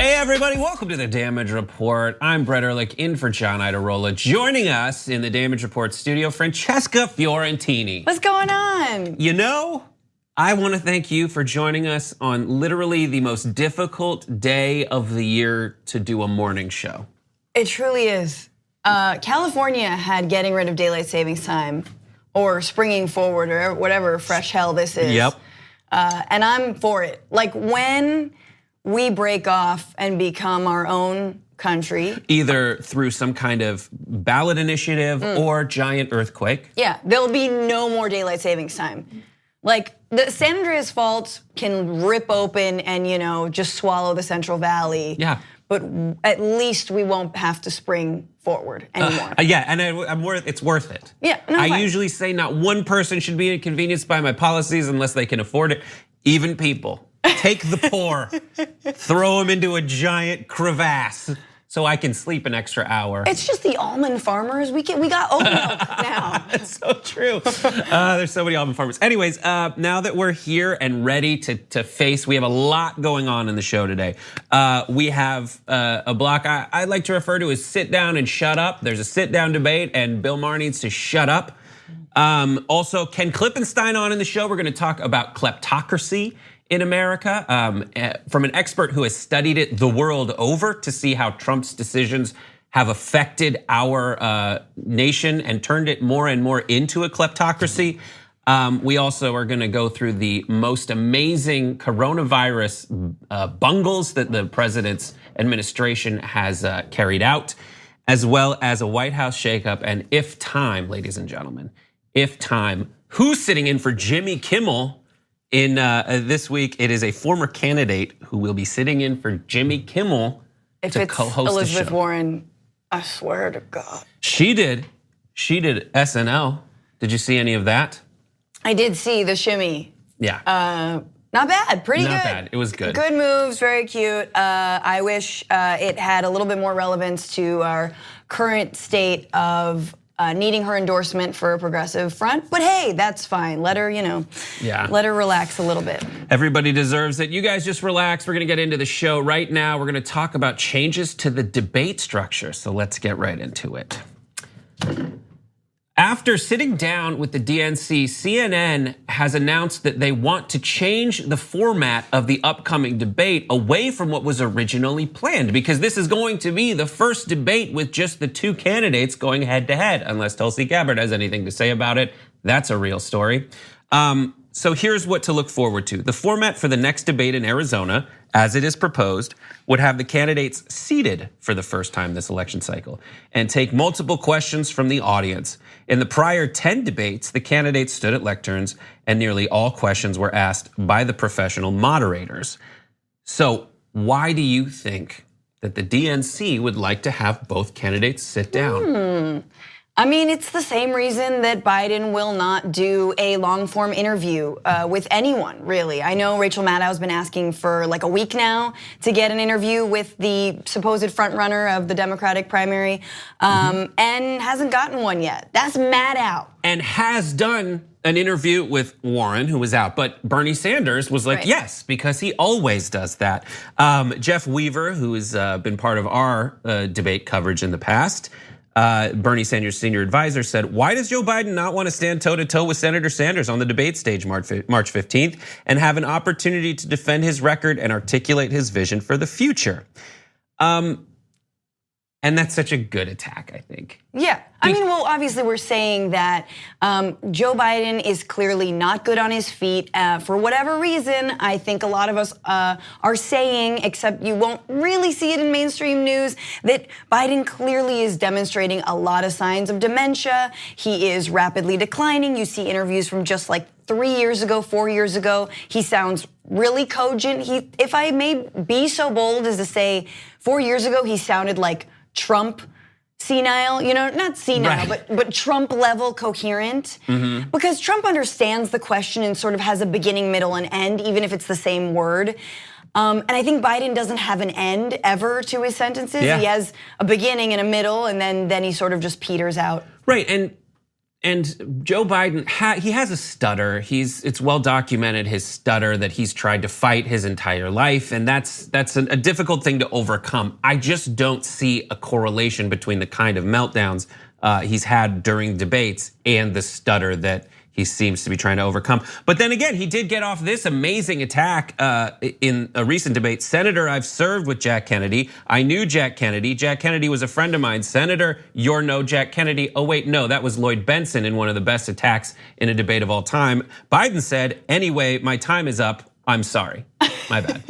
Hey everybody, welcome to the Damage Report. I'm Brett Erlich in for John Idarola. Joining us in the Damage Report studio, Francesca Fiorentini. What's going on? You know, I want to thank you for joining us on literally the most difficult day of the year to do a morning show. It truly is. California had getting rid of daylight savings time or springing forward or whatever fresh hell this is. Yep. And I'm for it. Like when we break off and become our own country. Either through some kind of ballot initiative or giant earthquake. Yeah, there'll be no more daylight savings time. Like the San Andreas Fault can rip open and just swallow the Central Valley. Yeah. But at least we won't have to spring forward anymore. Yeah, and it's worth it. Yeah, no, I fine. usually say not one person should be inconvenienced by my policies unless they can afford it. Even people. Take the poor, throw them into a giant crevasse so I can sleep an extra hour. It's just the almond farmers. We got oat milk now. That's so true. There's so many almond farmers. Anyways, now that we're here and ready to face, we have a lot going on in the show today. We have a block I like to refer to as sit down and shut up. There's a sit down debate and Bill Maher needs to shut up. Also, Ken Klippenstein on in the show. We're gonna talk about kleptocracy in America from an expert who has studied it the world over to see how Trump's decisions have affected our nation and turned it more and more into a kleptocracy. We also are gonna go through the most amazing coronavirus bungles that the president's administration has carried out, as well as a White House shakeup. And if time, ladies and gentlemen, if time, who's sitting in for Jimmy Kimmel in this week? It is a former candidate who will be sitting in for Jimmy Kimmel to co-host the show. Elizabeth Warren, I swear to God. She did SNL. Did you see any of that? I did see the shimmy. Yeah. Not bad, pretty good. Not bad, it was good. Good moves, very cute. I wish it had a little bit more relevance to our current state of needing her endorsement for a progressive front, but hey, that's fine. Let her, let her relax a little bit. Everybody deserves it. You guys just relax. We're gonna get into the show right now. We're gonna talk about changes to the debate structure. So let's get right into it. After sitting down with the DNC, CNN has announced that they want to change the format of the upcoming debate away from what was originally planned, because this is going to be the first debate with just the two candidates going head to head, unless Tulsi Gabbard has anything to say about it. That's a real story. So here's what to look forward to. The format for the next debate in Arizona, as it is proposed, would have the candidates seated for the first time this election cycle and take multiple questions from the audience. In the prior 10 debates, the candidates stood at lecterns and nearly all questions were asked by the professional moderators. So why do you think that the DNC would like to have both candidates sit down? I mean, it's the same reason that Biden will not do a long form interview with anyone, really. I know Rachel Maddow's been asking for like a week now to get an interview with the supposed frontrunner of the Democratic primary and hasn't gotten one yet. That's Maddow. And has done an interview with Warren, who was out, but Bernie Sanders was like, yes, because he always does that. Jeff Weaver, who has been part of our debate coverage in the past, Bernie Sanders' senior advisor said, why does Joe Biden not want to stand toe-to-toe with Senator Sanders on the debate stage March 15th and have an opportunity to defend his record and articulate his vision for the future? And that's such a good attack, I think. Yeah, I mean, well, obviously we're saying that Joe Biden is clearly not good on his feet. For whatever reason, I think a lot of us are saying, except you won't really see it in mainstream news, that Biden clearly is demonstrating a lot of signs of dementia. He is rapidly declining. You see interviews from just like 3 years ago, 4 years ago. He sounds really cogent. If I may be so bold as to say, 4 years ago, he sounded like Trump senile, not senile, right, but Trump level coherent. Because Trump understands the question and sort of has a beginning, middle, and end, even if it's the same word. And I think Biden doesn't have an end ever to his sentences. Yeah. He has a beginning and a middle, and then he sort of just peters out. Right, and And Joe Biden, he has a stutter. It's well documented, his stutter, that he's tried to fight his entire life, and that's a difficult thing to overcome. I just don't see a correlation between the kind of meltdowns he's had during debates and the stutter that he seems to be trying to overcome. But then again, he did get off this amazing attack in a recent debate. Senator, I've served with Jack Kennedy. I knew Jack Kennedy. Jack Kennedy was a friend of mine. Senator, you're no Jack Kennedy. Oh wait, no, that was Lloyd Benson in one of the best attacks in a debate of all time. Biden said, anyway, my time is up. I'm sorry, my bad.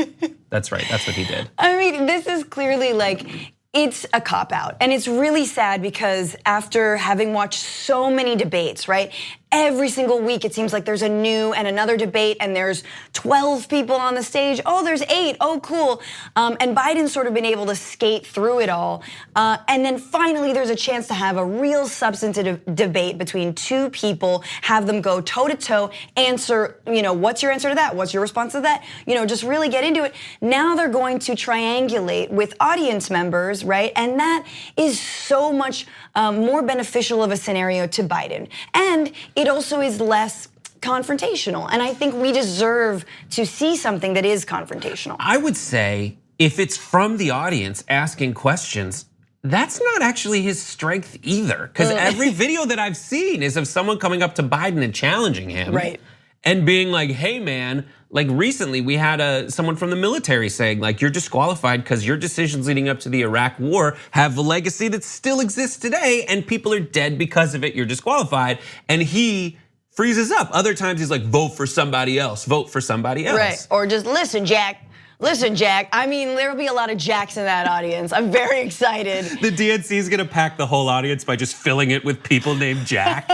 That's right, that's what he did. I mean, this is clearly like, it's a cop-out, and it's really sad because after having watched so many debates, right? Every single week it seems like there's a new and another debate and there's 12 people on the stage. Oh, there's 8, oh cool. And Biden's sort of been able to skate through it all. And then finally there's a chance to have a real substantive debate between two people, have them go toe to toe, answer, what's your answer to that? What's your response to that? Just really get into it. Now they're going to triangulate with audience members, right? And that is so much more beneficial of a scenario to Biden. And it also is less confrontational. And I think we deserve to see something that is confrontational. I would say if it's from the audience asking questions, that's not actually his strength either. Because every video that I've seen is of someone coming up to Biden and challenging him. Right. And being like, hey man, like recently we had someone from the military saying like, you're disqualified because your decisions leading up to the Iraq war have a legacy that still exists today and people are dead because of it, you're disqualified. And he freezes up. Other times he's like, vote for somebody else, vote for somebody else. Right, or just listen, Jack. Listen, Jack, I mean, there'll be a lot of Jacks in that audience. I'm very excited. The DNC is gonna pack the whole audience by just filling it with people named Jack.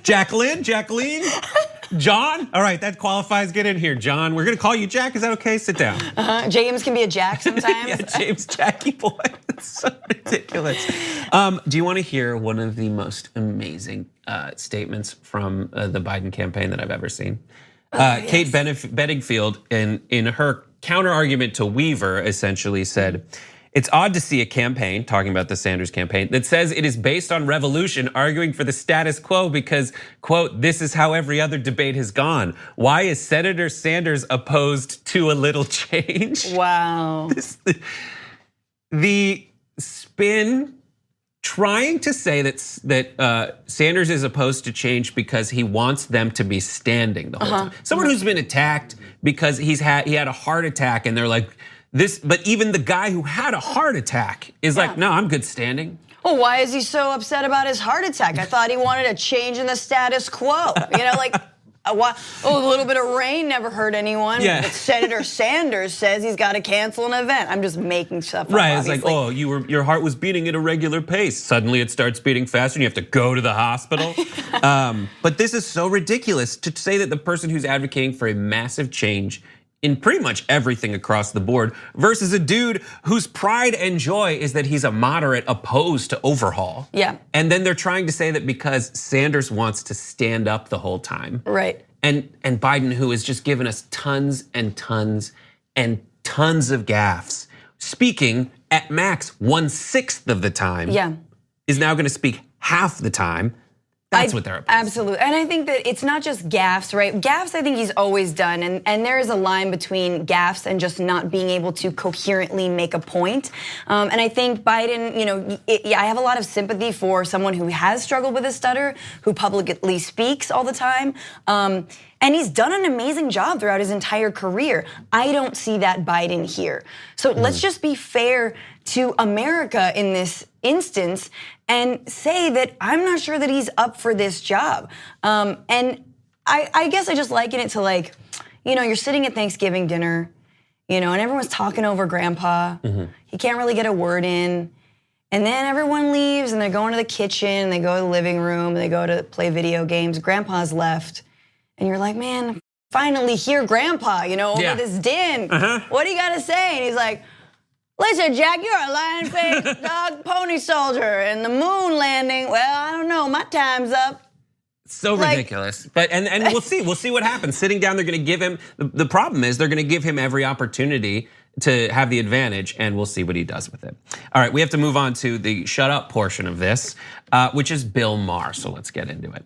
Jacqueline, John, all right, that qualifies, get in here, John. We're gonna call you Jack, is that okay? Sit down. James can be a Jack sometimes. Yeah, James Jackie boy, that's so ridiculous. Do you wanna hear one of the most amazing statements from the Biden campaign that I've ever seen? Yes. Kate Bedingfield, in her counter argument to Weaver, essentially said, it's odd to see a campaign, talking about the Sanders campaign, that says it is based on revolution, arguing for the status quo because, quote, this is how every other debate has gone. Why is Senator Sanders opposed to a little change? Wow. The spin trying to say that Sanders is opposed to change because he wants them to be standing the whole time. Someone who's been attacked because he had a heart attack and they're like, but even the guy who had a heart attack is like, no, I'm good standing. Well, why is he so upset about his heart attack? I thought he wanted a change in the status quo. A little bit of rain never hurt anyone. Yeah. But Senator Sanders says he's got to cancel an event. I'm just making stuff up. Right, it's like, oh, your heart was beating at a regular pace. Suddenly it starts beating faster and you have to go to the hospital. But this is so ridiculous to say that the person who's advocating for a massive change in pretty much everything across the board versus a dude whose pride and joy is that he's a moderate opposed to overhaul. Yeah. And then they're trying to say that because Sanders wants to stand up the whole time. Right. And Biden, who has just given us tons and tons and tons of gaffes, speaking at max 1/6 of the time, is now gonna speak half the time. That's what they're opposed. Absolutely, and I think that it's not just gaffes, right? Gaffes, I think he's always done, and there is a line between gaffes and just not being able to coherently make a point. And I think Biden, I have a lot of sympathy for someone who has struggled with a stutter, who publicly speaks all the time. And he's done an amazing job throughout his entire career. I don't see that Biden here. So let's just be fair to America in this instance and say that I'm not sure that he's up for this job. And I guess I just liken it to you're sitting at Thanksgiving dinner, and everyone's talking over grandpa. He can't really get a word in. And then everyone leaves and they're going to the kitchen, they go to the living room, they go to play video games. Grandpa's left. And you're like, man, finally hear grandpa, over this din. What do you gotta say? And he's like, listen, Jack, you're a lion-faced dog pony soldier and the moon landing, well, I don't know, my time's up. So ridiculous. But and we'll see what happens. Sitting down, they're gonna give him, the problem is they're gonna give him every opportunity to have the advantage, and we'll see what he does with it. All right, we have to move on to the shut up portion of this, which is Bill Maher. So let's get into it.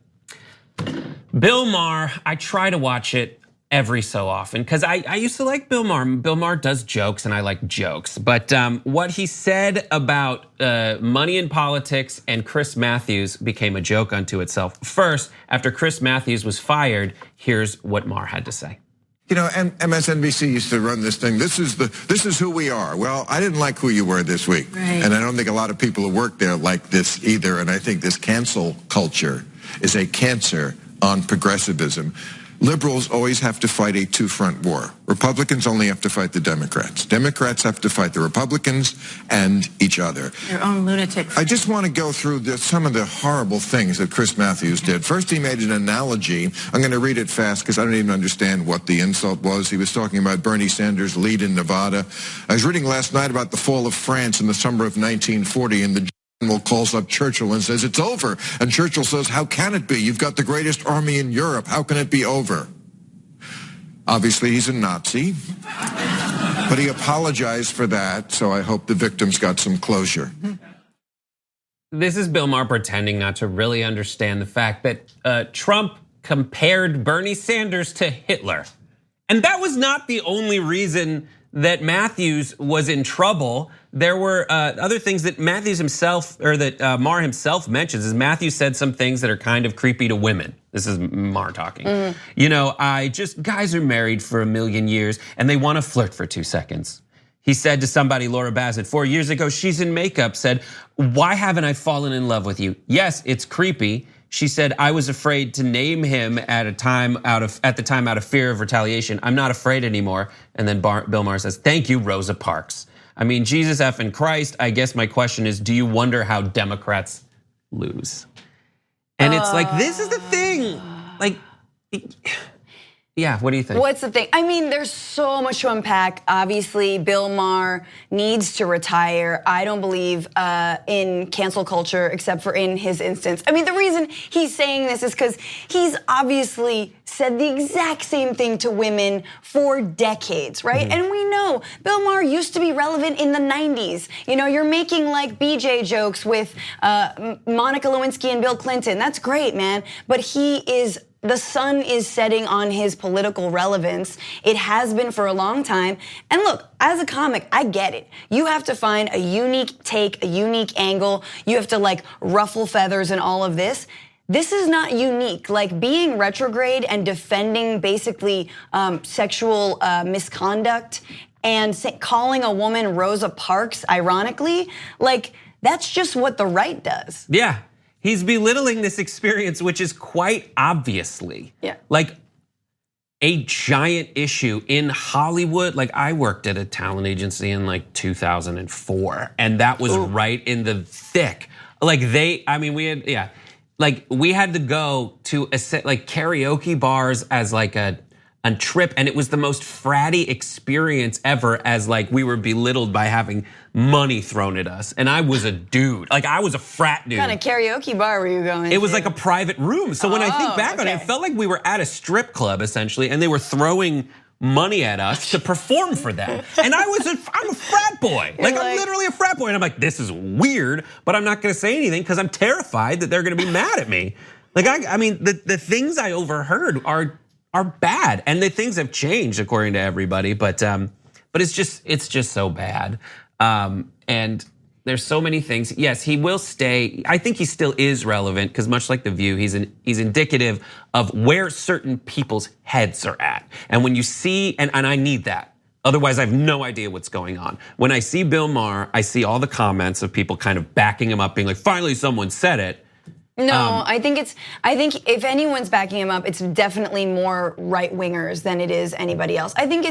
Bill Maher, I try to watch it every so often because I used to like Bill Maher. Bill Maher does jokes and I like jokes. But what he said about money in politics and Chris Matthews became a joke unto itself. First, after Chris Matthews was fired, here's what Maher had to say. You know, MSNBC used to run this thing. This is who we are. Well, I didn't like who you were this week. Right. And I don't think a lot of people who work there like this either. And I think this cancel culture is a cancer on progressivism. Liberals always have to fight a two-front war. Republicans only have to fight the Democrats. Democrats have to fight the Republicans and each other. Your own lunatics. I just want to go through some of the horrible things that Chris Matthews did. First, he made an analogy. I'm going to read it fast because I don't even understand what the insult was. He was talking about Bernie Sanders' lead in Nevada. I was reading last night about the fall of France in the summer of 1940, and the General calls up Churchill and says, it's over. And Churchill says, how can it be? You've got the greatest army in Europe. How can it be over? Obviously, he's a Nazi. But he apologized for that, so I hope the victims got some closure. This is Bill Maher pretending not to really understand the fact that Trump compared Bernie Sanders to Hitler. And that was not the only reason that Matthews was in trouble. There were other things that Matthews himself, or that Maher himself mentions, is Matthews said some things that are kind of creepy to women. This is Maher talking. You know, guys are married for 1,000,000 years and they want to flirt for 2 seconds. He said to somebody, Laura Bassett, 4 years ago, she's in makeup, said, why haven't I fallen in love with you? Yes, it's creepy. She said, I was afraid to name him at the time out of fear of retaliation. I'm not afraid anymore. And then Bill Maher says, thank you, Rosa Parks. I mean, Jesus effing Christ, I guess my question is, do you wonder how Democrats lose? And it's like, this is the thing. Like, yeah, what do you think? What's the thing? I mean, there's so much to unpack. Obviously, Bill Maher needs to retire. I don't believe in cancel culture, except for in his instance. I mean, the reason he's saying this is because he's obviously said the exact same thing to women for decades, right? And we know Bill Maher used to be relevant in the 90s. You know, you're making like BJ jokes with Monica Lewinsky and Bill Clinton. That's great, man. But the sun is setting on his political relevance. It has been for a long time. And look, as a comic, I get it. You have to find a unique take, a unique angle. You have to like ruffle feathers and all of this. This is not unique. Like being retrograde and defending basically sexual misconduct and calling a woman Rosa Parks, ironically, like that's just what the right does. Yeah. He's belittling this experience, which is quite obviously like a giant issue in Hollywood. Like I worked at a talent agency in like 2004, and that was right in the thick. Like we had to go to like karaoke bars as like a trip, and it was the most fratty experience ever, as like we were belittled by having money thrown at us. And I was a dude, like I was a frat dude. What kind of karaoke bar were you going to? It was like a private room. So when I think back on it, it felt like we were at a strip club essentially, and they were throwing money at us to perform for them. And I'm a frat boy. Like I'm literally a frat boy. And I'm like, this is weird, but I'm not gonna say anything because I'm terrified that they're gonna be mad at me. Like I mean, the things I overheard are bad, and the things have changed according to everybody. But it's just so bad. And there's so many things. Yes, he will stay. I think he still is relevant because much like The View, he's indicative of where certain people's heads are at. And when you see, and I need that. Otherwise, I have no idea what's going on. When I see Bill Maher, I see all the comments of people kind of backing him up, being like, finally someone said it. No, I think if anyone's backing him up, it's definitely more right wingers than it is anybody else. I think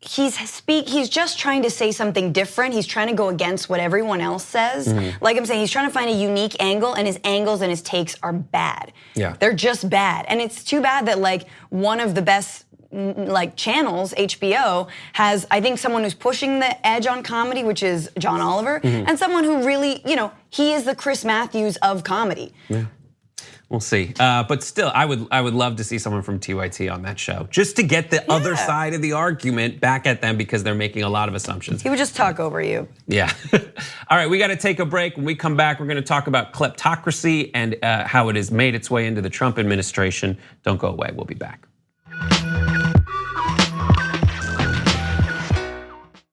he's just trying to say something different. He's trying to go against what everyone else says. Like I'm saying, he's trying to find a unique angle, and his angles and his takes are bad. Yeah. They're just bad. And it's too bad that like one of the best like channels, HBO, has I think someone who's pushing the edge on comedy, which is John Oliver, and someone who really, you know, he is the Chris Matthews of comedy. Yeah. We'll see. But still, I would love to see someone from TYT on that show, just to get the other side of the argument back at them, because they're making a lot of assumptions. He would just talk over you. Yeah. All right, we got to take a break. When we come back, we're going to talk about kleptocracy and how it has made its way into the Trump administration. Don't go away. We'll be back.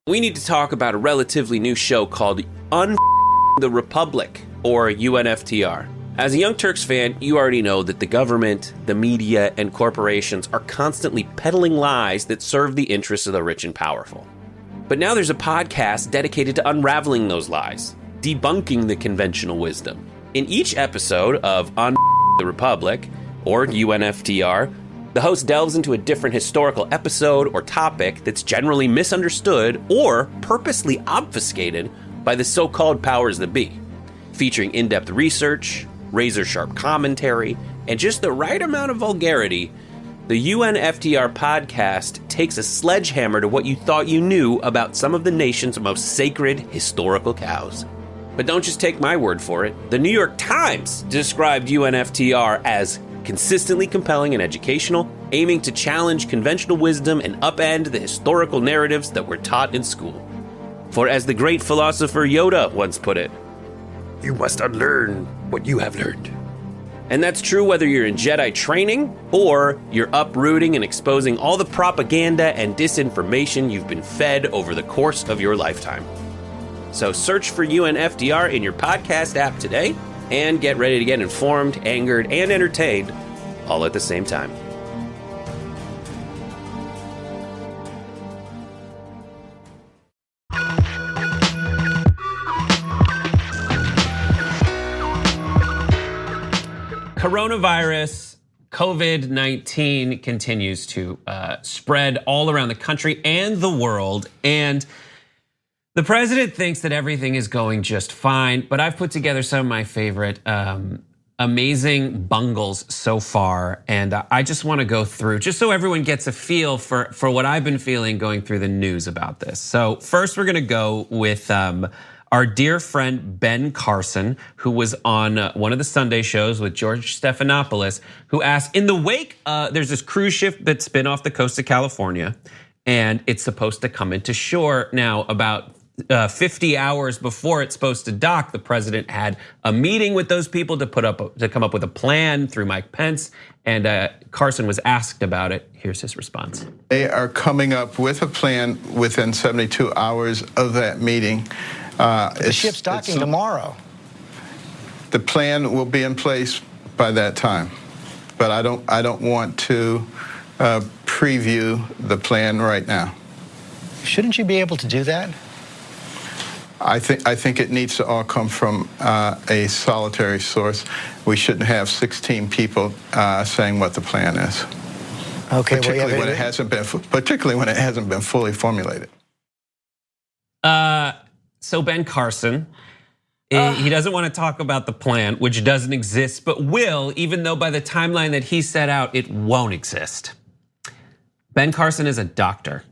We need to talk about a relatively new show called the Republic, or UNFTR. As a Young Turks fan, you already know that the government, the media, and corporations are constantly peddling lies that serve the interests of the rich and powerful. But now there's a podcast dedicated to unraveling those lies, debunking the conventional wisdom. In each episode of On the Republic, or UNFTR, the host delves into a different historical episode or topic that's generally misunderstood or purposely obfuscated by the so-called powers that be, featuring in-depth research, razor-sharp commentary, and just the right amount of vulgarity. The UNFTR podcast takes a sledgehammer to what you thought you knew about some of the nation's most sacred historical cows. But don't just take my word for it. The New York Times described UNFTR as consistently compelling and educational, aiming to challenge conventional wisdom and upend the historical narratives that were taught in school. For as the great philosopher Yoda once put it, you must unlearn what you have learned. And that's true whether you're in Jedi training or you're uprooting and exposing all the propaganda and disinformation you've been fed over the course of your lifetime. So search for UNFTR in your podcast app today and get ready to get informed, angered, and entertained all at the same time. Coronavirus, COVID-19 continues to spread all around the country and the world. And the president thinks that everything is going just fine, but I've put together some of my favorite amazing bungles so far. And I just wanna go through, just so everyone gets a feel for what I've been feeling going through the news about this. So first we're gonna go with our dear friend Ben Carson, who was on one of the Sunday shows with George Stephanopoulos, who asked, in the wake, there's this cruise ship that's been off the coast of California, and it's supposed to come into shore now. About 50 hours before it's supposed to dock, the president had a meeting with those people to come up with a plan through Mike Pence, and Carson was asked about it. Here's his response. They are coming up with a plan within 72 hours of that meeting. The ship's docking tomorrow. The plan will be in place by that time, but I don't want to preview the plan right now. Shouldn't you be able to do that? I think it needs to all come from a solitary source. We shouldn't have 16 people saying what the plan is. Okay, particularly when it hasn't been fully formulated. So Ben Carson, he doesn't want to talk about the plan, which doesn't exist, but will, even though by the timeline that he set out, it won't exist. Ben Carson is a doctor.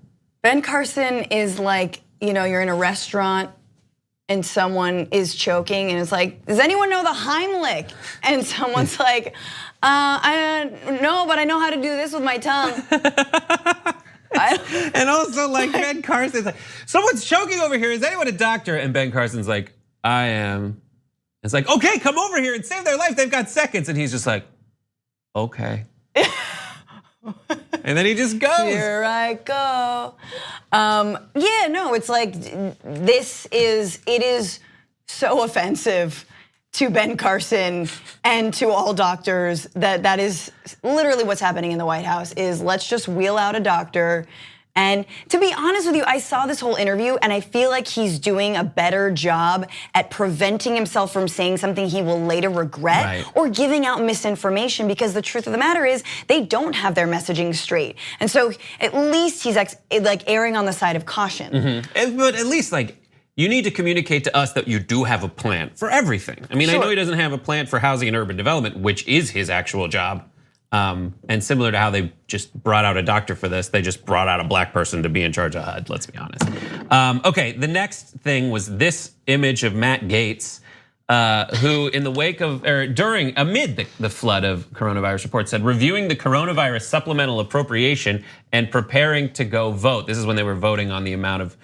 Ben Carson is like, you're in a restaurant and someone is choking and it's like, does anyone know the Heimlich? And someone's like, I don't know, but I know how to do this with my tongue. And also like Ben Carson's like, someone's choking over here, is anyone a doctor? And Ben Carson's like, I am. It's like, okay, come over here and save their life, they've got seconds. And he's just like, okay. And then he just goes. Here I go. It's like, it is so offensive to Ben Carson and to all doctors that is literally what's happening in the White House is let's just wheel out a doctor. And to be honest with you, I saw this whole interview and I feel like he's doing a better job at preventing himself from saying something he will later regret or giving out misinformation, because the truth of the matter is they don't have their messaging straight. And so at least he's like erring on the side of caution. But at least you need to communicate to us that you do have a plan for everything. I mean, I know he doesn't have a plan for housing and urban development, which is his actual job. And similar to how they just brought out a doctor for this, they just brought out a black person to be in charge of HUD, let's be honest. Okay, the next thing was this image of Matt Gaetz who in the wake of, or amid the flood of coronavirus reports said, reviewing the coronavirus supplemental appropriation and preparing to go vote. This is when they were voting on the amount of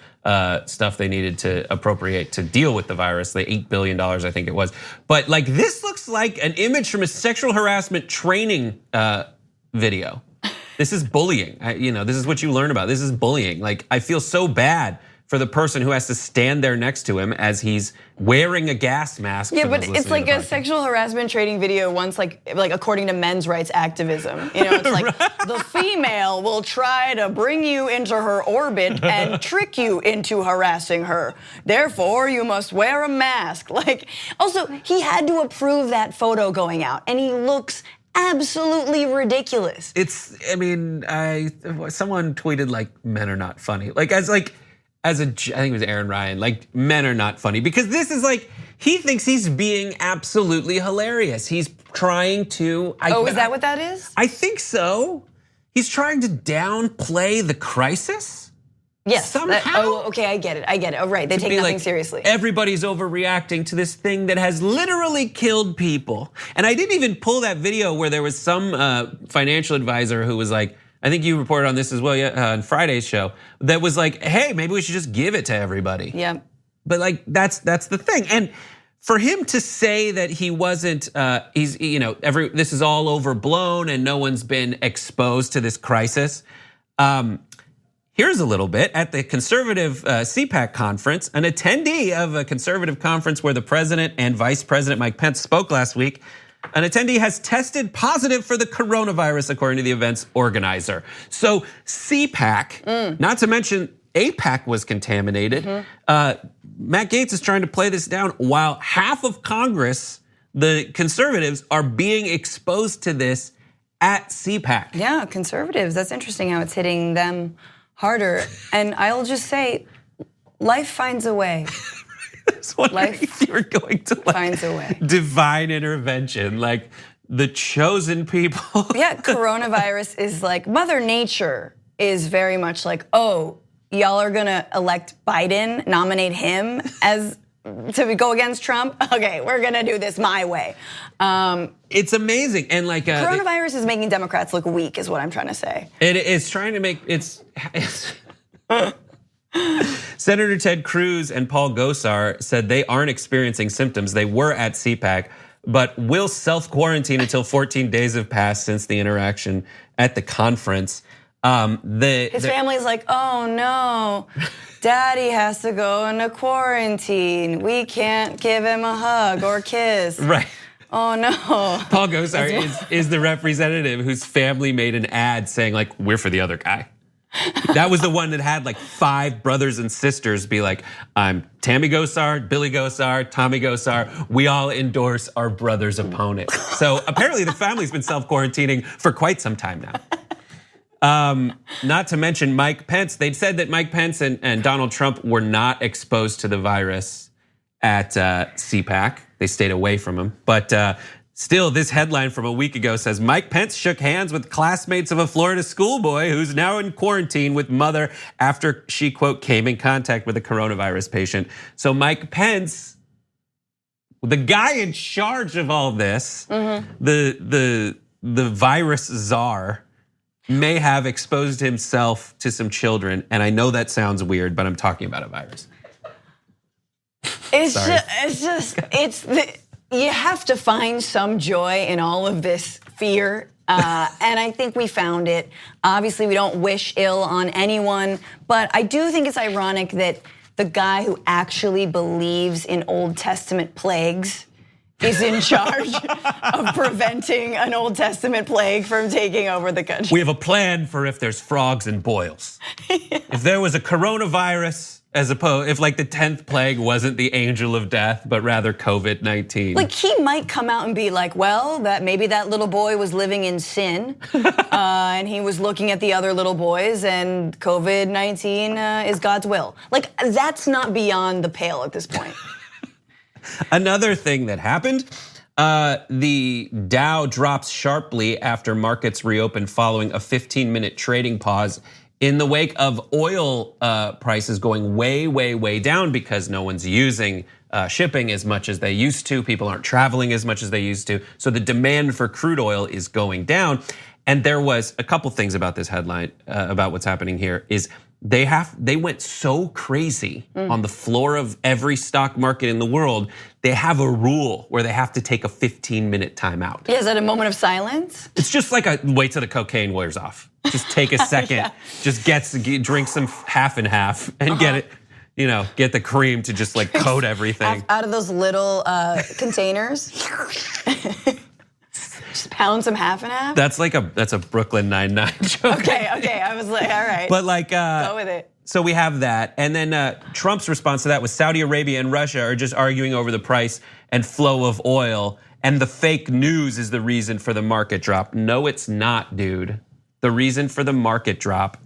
stuff they needed to appropriate to deal with the virus, the $8 billion, I think it was. But like, this looks like an image from a sexual harassment training video. This is bullying. This is what you learn about. This is bullying. Like, I feel so bad for the person who has to stand there next to him as he's wearing a gas mask. Yeah, but it's like a sexual harassment training video once, like according to men's rights activism. It's like the female will try to bring you into her orbit and trick you into harassing her. Therefore, you must wear a mask. Like, also, he had to approve that photo going out, and he looks absolutely ridiculous. Someone tweeted like, men are not funny. I think it was Aaron Ryan, like, men are not funny, because this is like, he thinks he's being absolutely hilarious. He's trying to. Is that what that is? I think so. He's trying to downplay the crisis. Yes. Somehow. Okay, I get it. Oh, right, they take nothing seriously. Everybody's overreacting to this thing that has literally killed people. And I didn't even pull that video where there was some financial advisor who was like, I think you reported on this as well on Friday's show, that was like, hey, maybe we should just give it to everybody. Yeah. But like, that's the thing. And for him to say that he wasn't, this is all overblown and no one's been exposed to this crisis. Here's a little bit. At the conservative CPAC conference, an attendee of a conservative conference where the president and Vice President Mike Pence spoke last week, an attendee has tested positive for the coronavirus, according to the event's organizer. So CPAC, not to mention APAC was contaminated. Matt Gaetz is trying to play this down while half of Congress, the conservatives, are being exposed to this at CPAC. Yeah, conservatives, that's interesting how it's hitting them harder. And I'll just say, life finds a way. Life if you're going to finds a way. Divine intervention, like the chosen people. Yeah, coronavirus is like, Mother Nature is very much like, oh, y'all are gonna elect Biden, nominate him to go against Trump? Okay, we're gonna do this my way. It's amazing, and like coronavirus is making Democrats look weak, is what I'm trying to say. It is trying to make it's Senator Ted Cruz and Paul Gosar said they aren't experiencing symptoms. They were at CPAC, but will self-quarantine until 14 days have passed since the interaction at the conference. His family's like, oh no, Daddy has to go into quarantine. We can't give him a hug or kiss. Right. Oh no. Paul Gosar is the representative whose family made an ad saying like, we're for the other guy. That was the one that had like 5 brothers and sisters be like, I'm Tammy Gosar, Billy Gosar, Tommy Gosar. We all endorse our brother's opponent. So apparently the family's been self-quarantining for quite some time now. Not to mention Mike Pence. They'd said that Mike Pence and Donald Trump were not exposed to the virus at CPAC. They stayed away from him. But still, this headline from a week ago says Mike Pence shook hands with classmates of a Florida schoolboy who's now in quarantine with mother after she, quote, came in contact with a coronavirus patient. So Mike Pence, the guy in charge of all this, the virus czar, may have exposed himself to some children. And I know that sounds weird, but I'm talking about a virus. You have to find some joy in all of this fear. And I think we found it. Obviously, we don't wish ill on anyone, but I do think it's ironic that the guy who actually believes in Old Testament plagues is in charge of preventing an Old Testament plague from taking over the country. We have a plan for if there's frogs and boils. If there was a coronavirus, as opposed, if like the 10th plague wasn't the angel of death, but rather COVID-19. Like he might come out and be like, well, that maybe that little boy was living in sin and he was looking at the other little boys and COVID-19 is God's will. Like that's not beyond the pale at this point. Another thing that happened, the Dow drops sharply after markets reopened following a 15-minute trading pause in the wake of oil prices going way, way, way down because no one's using shipping as much as they used to. People aren't traveling as much as they used to. So the demand for crude oil is going down. And there was a couple things about this headline, about what's happening here, is they went so crazy on the floor of every stock market in the world. They have a rule where they have to take a 15-minute timeout. Yeah, is that a moment of silence? It's just like a wait till the cocaine wears off. Just take a second, just drink some half and half and get it, get the cream to just like coat everything. Out of those little containers. Just pound some half and half. That's a Brooklyn Nine-Nine joke. Okay, I was like, all right. But like, go with it. So we have that, and then Trump's response to that was Saudi Arabia and Russia are just arguing over the price and flow of oil, and the fake news is the reason for the market drop. No, it's not, dude. The reason for the market drop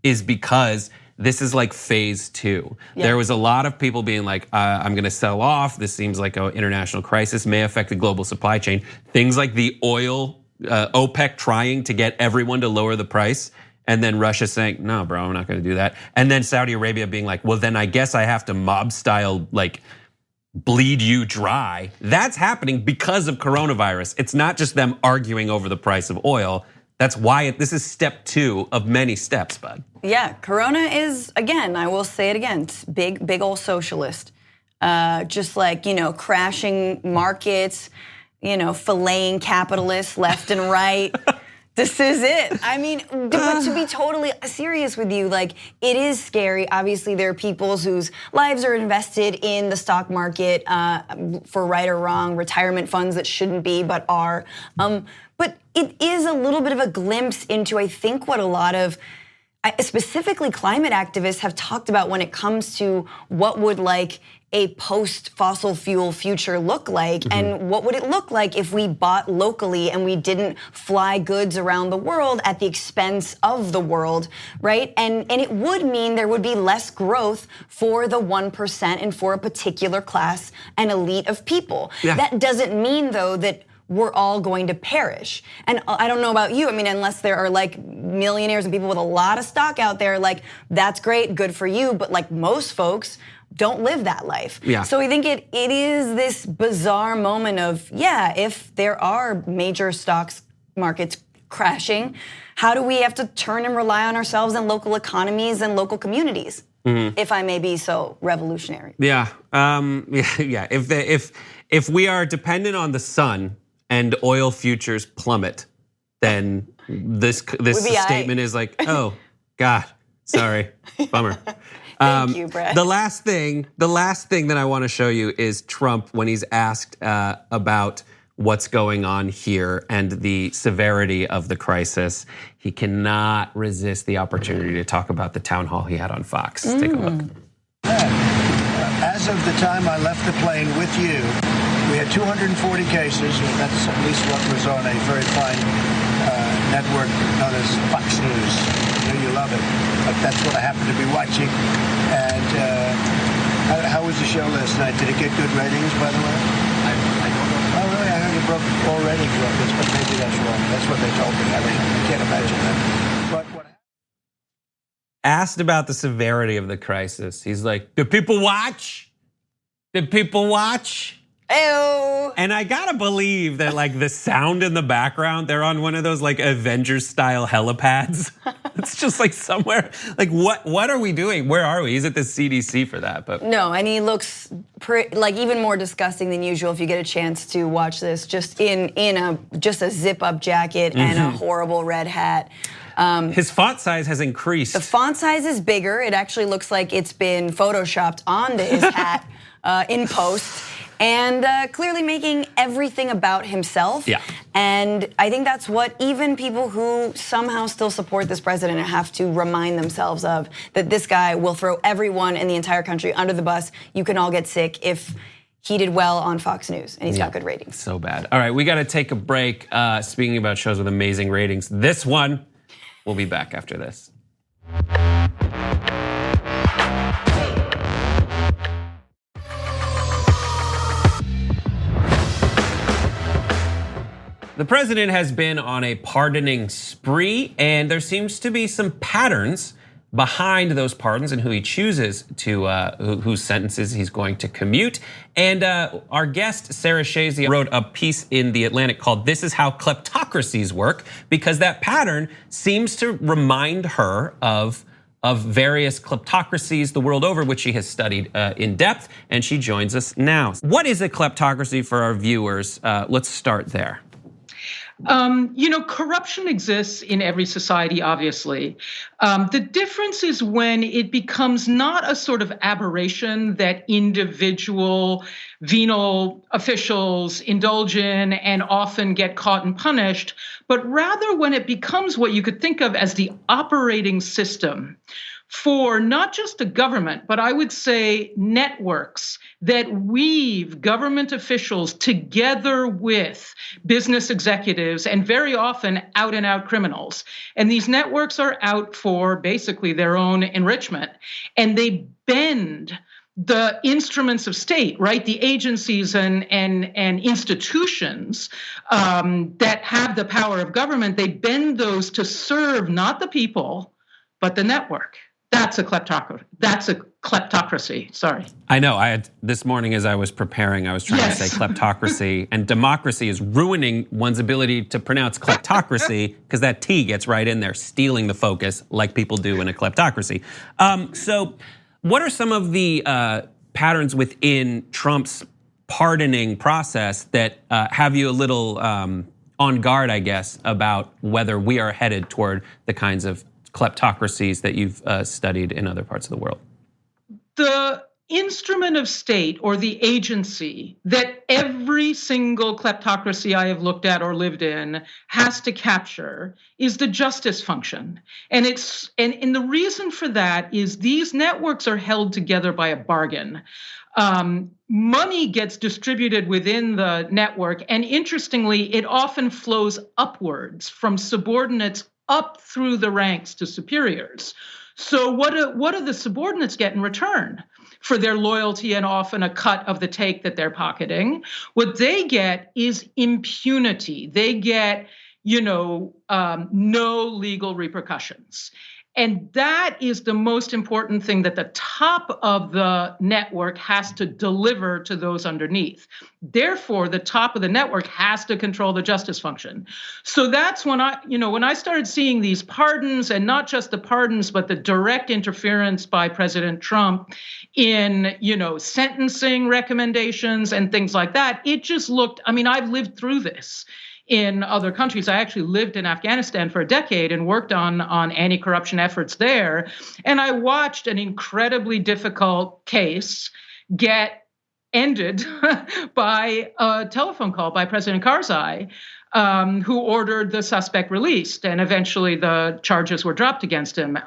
is because this is like phase 2. Yeah. There was a lot of people being like, I'm gonna sell off. This seems like an international crisis, may affect the global supply chain. Things like the oil, OPEC trying to get everyone to lower the price. And then Russia saying, no, bro, I'm not gonna do that. And then Saudi Arabia being like, well, then I guess I have to mob style, like bleed you dry. That's happening because of coronavirus. It's not just them arguing over the price of oil. That's why this is step 2 of many steps, bud. Yeah, Corona is, again, I will say it again, it's big old socialist. Just like, crashing markets, filleting capitalists left and right. This is it. I mean, but to be totally serious with you, like it is scary. Obviously, there are people whose lives are invested in the stock market for right or wrong, retirement funds that shouldn't be but are. But it is a little bit of a glimpse into, I think, what a lot of specifically climate activists have talked about when it comes to what would like a post-fossil fuel future look like, and what would it look like if we bought locally and we didn't fly goods around the world at the expense of the world, right? And it would mean there would be less growth for the 1% and for a particular class and elite of people. Yeah. That doesn't mean though that we're all going to perish. And I don't know about you, I mean, unless there are like millionaires and people with a lot of stock out there, like that's great, good for you, but like most folks don't live that life. Yeah. So I think it is this bizarre moment of, yeah, if there are major stocks markets crashing, how do we have to turn and rely on ourselves and local economies and local communities? If I may be so revolutionary. Yeah, yeah. If we are dependent on the sun and oil futures plummet, then this statement is like, oh God, sorry, bummer. Thank you, Brett. The last thing that I want to show you is Trump when he's asked about what's going on here and the severity of the crisis. He cannot resist the opportunity to talk about the town hall he had on Fox. Take a look. As of the time I left the plane with you, we had 240 cases. That's at least what was on a very fine network known as Fox News. I know you love it, but that's what I happen to be watching. And how was the show last night? Did it get good ratings, by the way? I don't know. Oh, really? I heard it broke all ratings records, but maybe that's wrong. That's what they told me. I mean, I can't imagine that. But what asked about the severity of the crisis, he's like, "Do people watch? Did people watch?" Ew. And I gotta believe that like the sound in the background, they're on one of those like Avengers style helipads. It's just like somewhere, like what are we doing? Where are we? He's at the CDC for that, but. No, and he looks like even more disgusting than usual if you get a chance to watch this, just in a zip up jacket and a horrible red hat. His font size has increased. The font size is bigger. It actually looks like it's been photoshopped onto his hat in post. And clearly making everything about himself. Yeah. And I think that's what even people who somehow still support this president have to remind themselves of, that this guy will throw everyone in the entire country under the bus. You can all get sick if he did well on Fox News and he's got good ratings. So bad. All right, we gotta take a break. Speaking about shows with amazing ratings, this one, we'll be back after this. The president has been on a pardoning spree, and there seems to be some patterns behind those pardons and who he chooses to, whose sentences he's going to commute. And our guest, Sarah Chayes, wrote a piece in The Atlantic called "This is How Kleptocracies Work," because that pattern seems to remind her of various kleptocracies the world over, which she has studied in depth, and she joins us now. What is a kleptocracy for our viewers? Let's start there. Corruption exists in every society, obviously. The difference is when it becomes not a sort of aberration that individual venal officials indulge in and often get caught and punished, but rather when it becomes what you could think of as the operating system for not just a government, but I would say networks that weave government officials together with business executives and very often out and out criminals. And these networks are out for basically their own enrichment. And they bend the instruments of state, right? The agencies and institutions that have the power of government, they bend those to serve not the people, but the network. That's a kleptocracy. That's a kleptocracy. Sorry. I know. I had this morning as I was preparing, I was trying to say kleptocracy, and democracy is ruining one's ability to pronounce kleptocracy because that T gets right in there, stealing the focus like people do in a kleptocracy. So, what are some of the patterns within Trump's pardoning process that have you a little on guard, I guess, about whether we are headed toward the kinds of kleptocracies that you've studied in other parts of the world? The instrument of state or the agency that every single kleptocracy I have looked at or lived in has to capture is the justice function. And the reason for that is these networks are held together by a bargain. Money gets distributed within the network, and interestingly, it often flows upwards from subordinates up through the ranks to superiors. So what do the subordinates get in return for their loyalty and often a cut of the take that they're pocketing? What they get is impunity. They get, no legal repercussions. And that is the most important thing that the top of the network has to deliver to those underneath. Therefore, the top of the network has to control the justice function. So that's when I started seeing these pardons, and not just the pardons, but the direct interference by President Trump in, sentencing recommendations and things like that. It just looked, I've lived through this in other countries. I actually lived in Afghanistan for a decade and worked on anti-corruption efforts there. And I watched an incredibly difficult case get ended by a telephone call by President Karzai, who ordered the suspect released, and eventually the charges were dropped against him.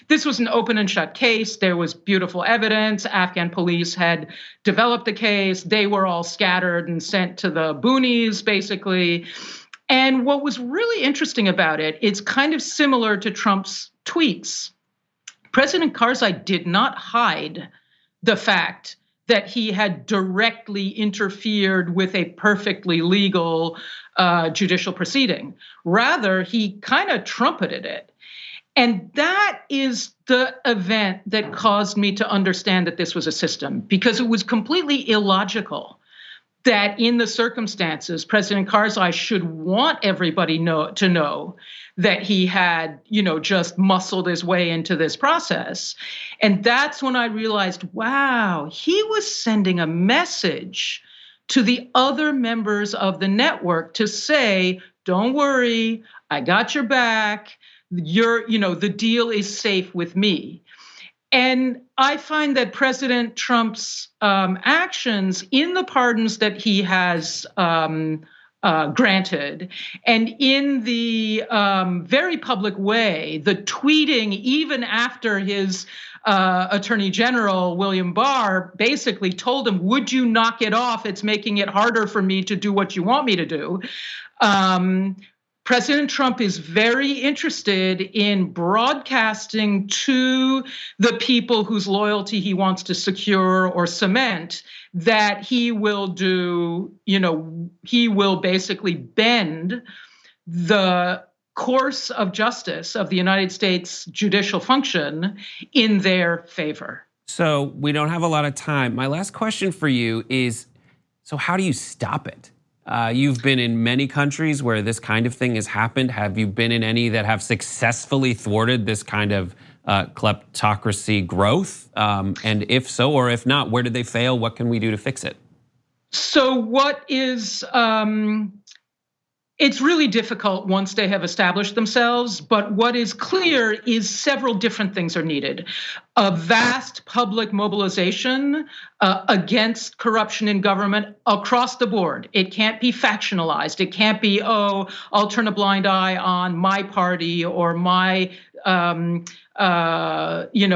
This was an open and shut case. There was beautiful evidence. Afghan police had developed the case. They were all scattered and sent to the boonies, basically. And what was really interesting about it, it's kind of similar to Trump's tweets. President Karzai did not hide the fact that he had directly interfered with a perfectly legal judicial proceeding. Rather, he kind of trumpeted it. And that is the event that caused me to understand that this was a system, because it was completely illogical that in the circumstances, President Karzai should want everybody to know that he had, just muscled his way into this process. And that's when I realized, wow, he was sending a message to the other members of the network to say, don't worry, I got your back. The deal is safe with me. And I find that President Trump's actions in the pardons that he has granted, and in the very public way, the tweeting even after his Attorney General, William Barr, basically told him, would you knock it off? It's making it harder for me to do what you want me to do. President Trump is very interested in broadcasting to the people whose loyalty he wants to secure or cement that he will do, he will basically bend the course of justice of the United States judicial function in their favor. So we don't have a lot of time. My last question for you is, so how do you stop it? You've been in many countries where this kind of thing has happened. Have you been in any that have successfully thwarted this kind of kleptocracy growth? And if so, or if not, where did they fail? What can we do to fix it? So what is, it's really difficult once they have established themselves, but what is clear is several different things are needed. A vast public mobilization against corruption in government across the board. It can't be factionalized. It can't be, oh, I'll turn a blind eye on my party or my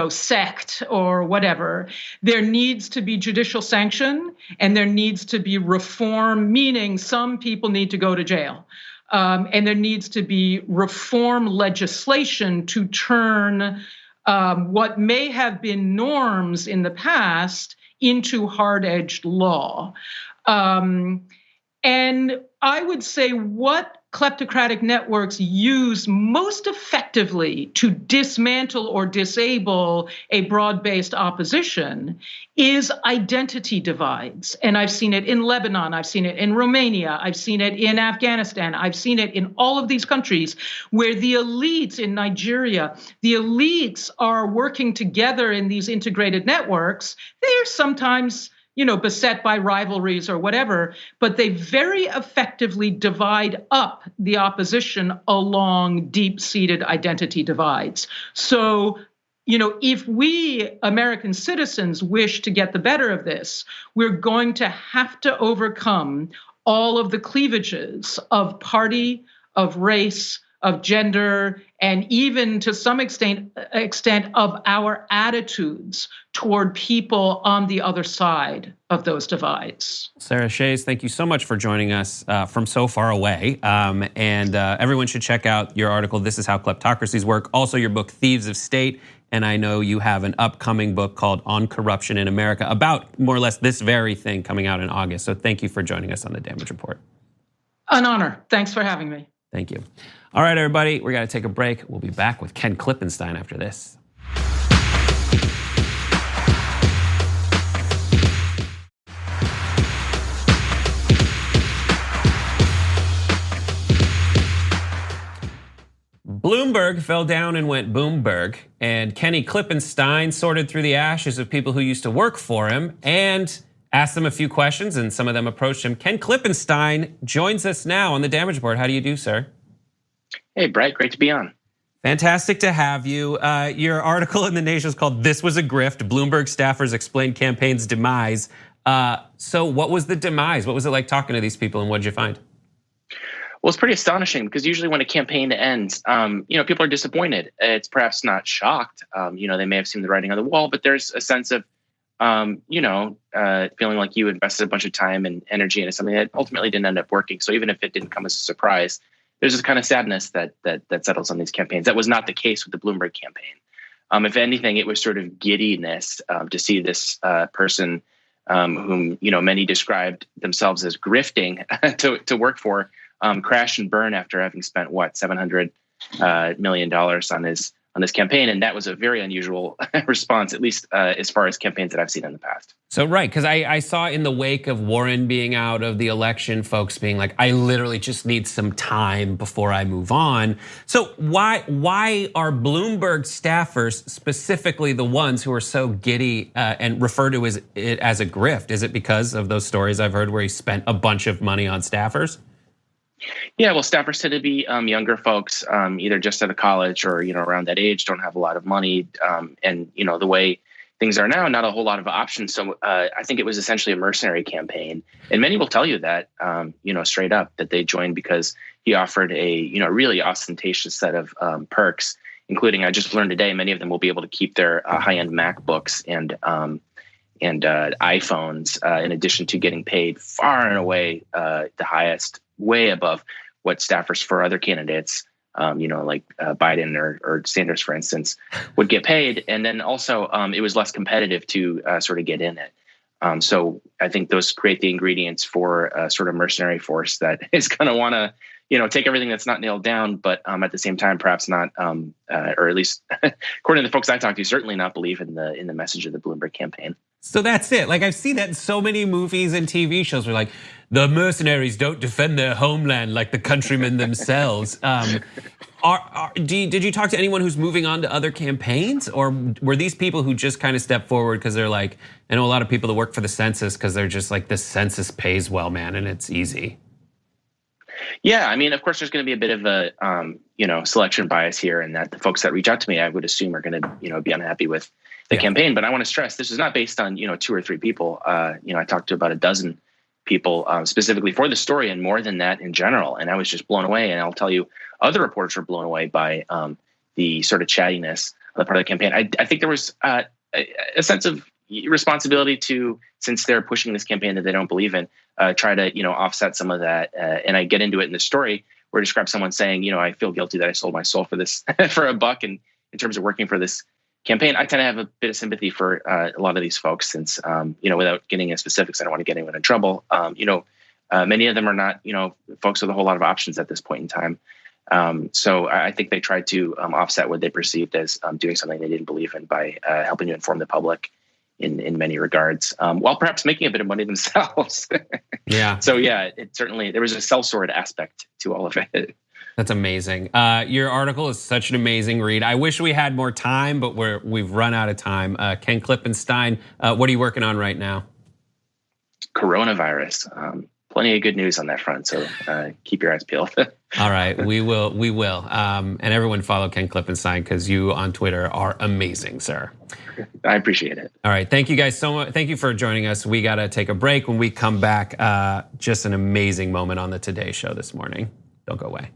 sect or whatever. There needs to be judicial sanction and there needs to be reform, meaning some people need to go to jail. And there needs to be reform legislation to turn what may have been norms in the past into hard-edged law. And I would say what kleptocratic networks use most effectively to dismantle or disable a broad-based opposition is identity divides. And I've seen it in Lebanon, I've seen it in Romania, I've seen it in Afghanistan, I've seen it in all of these countries where the elites in Nigeria, the elites are working together in these integrated networks. They're sometimes beset by rivalries or whatever, but they very effectively divide up the opposition along deep-seated identity divides. So, if we American citizens wish to get the better of this, we're going to have to overcome all of the cleavages of party, of race, of gender, and even to some extent of our attitudes toward people on the other side of those divides. Sarah Chayes, thank you so much for joining us from so far away. And everyone should check out your article, This Is How Kleptocracies Work. Also your book, Thieves of State. And I know you have an upcoming book called On Corruption in America about more or less this very thing coming out in August. So thank you for joining us on the Damage Report. An honor. Thanks for having me. Thank you. All right, everybody, we got to take a break. We'll be back with Ken Klippenstein after this. Bloomberg fell down and went boomberg, and Kenny Klippenstein sorted through the ashes of people who used to work for him and asked them a few questions, and some of them approached him. Ken Klippenstein joins us now on the Damage Report. How do you do, sir? Hey, Brett, great to be on. Fantastic to have you. Your article in The Nation is called This Was a Grift, Bloomberg Staffers Explain Campaign's Demise. So what was the demise? What was it like talking to these people, and what did you find? Well, it's pretty astonishing because usually when a campaign ends, people are disappointed. It's perhaps not shocked. They may have seen the writing on the wall, but there's a sense of, feeling like you invested a bunch of time and energy into something that ultimately didn't end up working. So even if it didn't come as a surprise, there's this kind of sadness that settles on these campaigns. That was not the case with the Bloomberg campaign. If anything, it was sort of giddiness to see this person whom many described themselves as grifting to work for crash and burn after having spent $700 million on this campaign, and that was a very unusual response, at least as far as campaigns that I've seen in the past. So right, because I saw in the wake of Warren being out of the election, folks being like, I literally just need some time before I move on. So why are Bloomberg staffers specifically the ones who are so giddy and refer to it as a grift? Is it because of those stories I've heard where he spent a bunch of money on staffers? Yeah, well, staffers tend to be younger folks, either just out of college or around that age, don't have a lot of money, and the way things are now, not a whole lot of options. So I think it was essentially a mercenary campaign, and many will tell you that straight up that they joined because he offered a really ostentatious set of perks, including, I just learned today, many of them will be able to keep their high-end MacBooks and iPhones, in addition to getting paid far and away the highest, way above what staffers for other candidates, like Biden or Sanders, for instance, would get paid. And then also it was less competitive to sort of get in it. So I think those create the ingredients for a sort of mercenary force that is going to want to, take everything that's not nailed down, but at the same time, perhaps not, or at least according to the folks I talked to, certainly not believe in the message of the Bloomberg campaign. So that's it. Like I've seen that in so many movies and TV shows where like the mercenaries don't defend their homeland like the countrymen themselves. Did you talk to anyone who's moving on to other campaigns, or were these people who just kind of stepped forward because they're like, I know a lot of people that work for the census because they're just like, the census pays well, man, and it's easy. Yeah, I mean, of course, there's going to be a bit of a selection bias here, and that the folks that reach out to me, I would assume, are going to be unhappy with the campaign. But I want to stress this is not based on 2 or 3 people. I talked to about a dozen people specifically for the story, and more than that in general. And I was just blown away. And I'll tell you, other reporters were blown away by the sort of chattiness on the part of the campaign. I think there was a sense of responsibility to, since they're pushing this campaign that they don't believe in, try to offset some of that. And I get into it in the story where I describe someone saying, I feel guilty that I sold my soul for this for $1 in terms of working for this campaign. I tend to have a bit of sympathy for a lot of these folks, since without getting into specifics, I don't want to get anyone in trouble. Many of them are not folks with a whole lot of options at this point in time. So I think they tried to offset what they perceived as doing something they didn't believe in by helping to inform the public in many regards, while perhaps making a bit of money themselves. Yeah. So yeah, it certainly, there was a sellsword aspect to all of it. That's amazing. Your article is such an amazing read. I wish we had more time, but we've run out of time. Ken Klippenstein, what are you working on right now? Coronavirus. Plenty of good news on that front, so keep your eyes peeled. All right, we will. And everyone follow Ken Klippenstein because you on Twitter are amazing, sir. I appreciate it. All right, thank you guys so much. Thank you for joining us. We gotta take a break. When we come back, just an amazing moment on the Today Show this morning. Don't go away.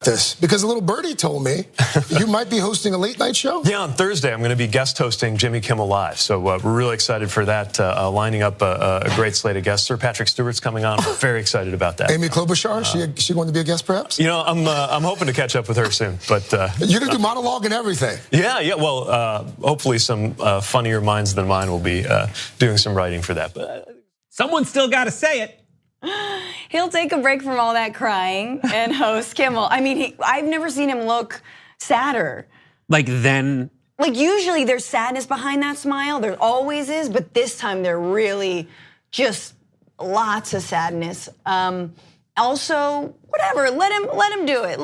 This because a little birdie told me you might be hosting a late night show. Yeah, on Thursday I'm going to be guest hosting Jimmy Kimmel Live, so we're really excited for that. Lining up a great slate of guests. Sir Patrick Stewart's coming on. We're very excited about that. Amy Klobuchar, she going to be a guest perhaps? I'm hoping to catch up with her soon. But you're going to do monologue and everything. Yeah. Well, hopefully some funnier minds than mine will be doing some writing for that. But someone still got to say it. He'll take a break from all that crying and host Kimmel. I mean, I've never seen him look sadder. Like usually there's sadness behind that smile. There always is, but this time there really just lots of sadness. Also, whatever, let him do it.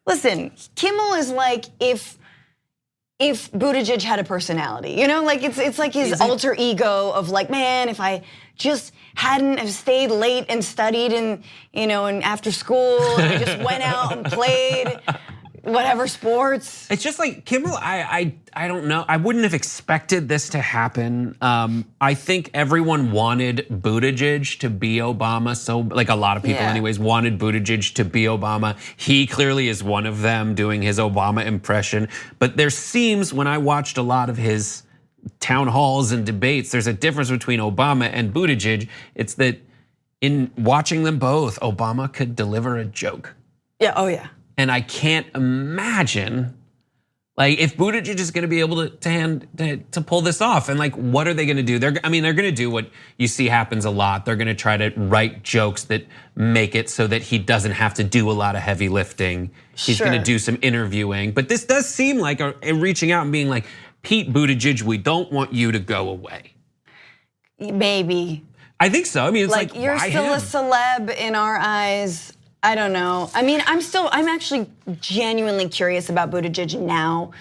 Listen, Kimmel is like if Buttigieg had a personality, it's like his alter ego of like, man, if I just hadn't have stayed late and studied and after school, and I just went out and played whatever sports. It's just like Kimmel, I don't know. I wouldn't have expected this to happen. I think everyone wanted Buttigieg to be Obama. So like a lot of people anyways wanted Buttigieg to be Obama. He clearly is one of them doing his Obama impression. But there seems, when I watched a lot of his town halls and debates, there's a difference between Obama and Buttigieg. It's that in watching them both, Obama could deliver a joke. Yeah, oh yeah. And I can't imagine, like, if Buttigieg is going to be able to pull this off, and like, what are they going to do? They're going to do what you see happens a lot. They're going to try to write jokes that make it so that he doesn't have to do a lot of heavy lifting. He's going to do some interviewing, but this does seem like reaching out and being like, Pete Buttigieg, we don't want you to go away. Maybe. I think so. I mean, it's like you're why still him? a celeb in our eyes. I don't know. I mean, I'm actually genuinely curious about Buttigieg now.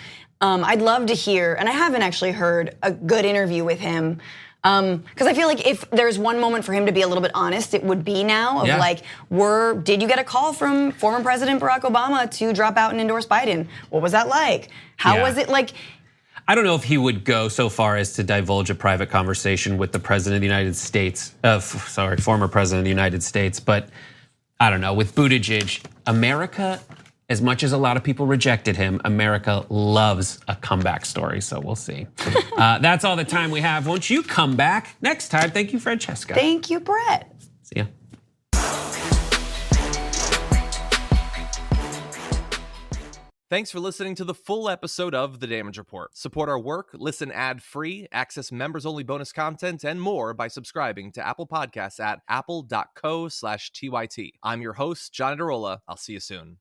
I'd love to hear, and I haven't actually heard a good interview with him. Because I feel like if there's one moment for him to be a little bit honest, it would be now of like, did you get a call from former President Barack Obama to drop out and endorse Biden? What was that like? How was it like? I don't know if he would go so far as to divulge a private conversation with the President of the United States, former President of the United States, but I don't know, with Buttigieg, America, as much as a lot of people rejected him, America loves a comeback story, so we'll see. That's all the time we have. Won't you come back next time? Thank you, Francesca. Thank you, Brett. See ya. Thanks for listening to the full episode of The Damage Report. Support our work, listen ad-free, access members-only bonus content, and more by subscribing to Apple Podcasts at apple.co/TYT. I'm your host, John Derola. I'll see you soon.